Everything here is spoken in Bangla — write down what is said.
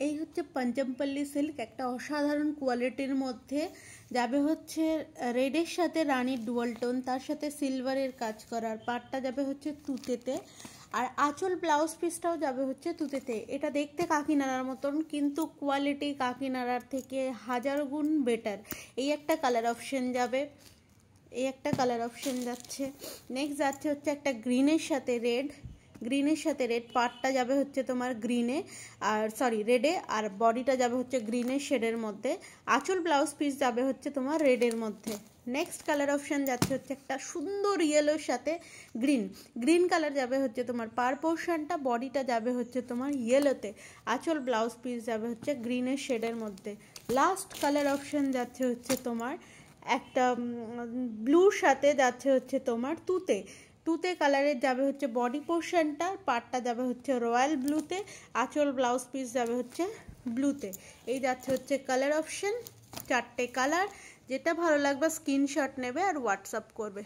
এই হচ্ছে পঞ্চমপল্লী সিল্ক, একটা অসাধারণ কোয়ালিটির মধ্যে যাবে হচ্ছে রেডের সাথে রানীর ডুয়াল টোন, তার সাথে সিলভারের কাজ করার। পাটটা যাবে হচ্ছে তুতেতে, আর আঁচল ব্লাউজ পিসটাও যাবে হচ্ছে তুতেতে। এটা দেখতে কাকিনাড়ার মতন, কিন্তু কোয়ালিটি কাকিনাড়ার থেকে হাজার গুণ বেটার। এই একটা কালার অপশন যাবে, এই একটা কালার অপশন যাচ্ছে। নেক্সট যাচ্ছে হচ্ছে একটা গ্রিনের সাথে রেড, গ্রিনের সাথে রেড। পার্টটা যাবে হচ্ছে তোমার গ্রিনে, আর সরি রেডে, আর বডিটা যাবে হচ্ছে গ্রিনের শেডের মধ্যে। আঁচল ব্লাউজ পিস যাবে হচ্ছে তোমার রেডের মধ্যে। নেক্সট কালার অপশান যাচ্ছে হচ্ছে একটা সুন্দর ইয়েলোর সাথে গ্রিন, গ্রিন কালার যাবে হচ্ছে তোমার পার পোর্শনটা, বডিটা যাবে হচ্ছে তোমার ইয়েলোতে, আঁচল ব্লাউজ পিস যাবে হচ্ছে গ্রিনের শেডের মধ্যে। লাস্ট কালার অপশান যাচ্ছে হচ্ছে তোমার একটা ব্লুর সাথে যাচ্ছে হচ্ছে তোমার তুতে, তুতে কালারের যাবে হচ্ছে বডি পোর্শনটা, পার্টটা যাবে হচ্ছে রয়্যাল ব্লুতে, আঁচল ব্লাউজ পিস যাবে হচ্ছে ব্লুতে। এই যাচ্ছে হচ্ছে কালার অপশন, 4টে কালার। যেটা ভালো লাগবে স্ক্রিনশট নেবে আর হোয়াটসঅ্যাপ করবে।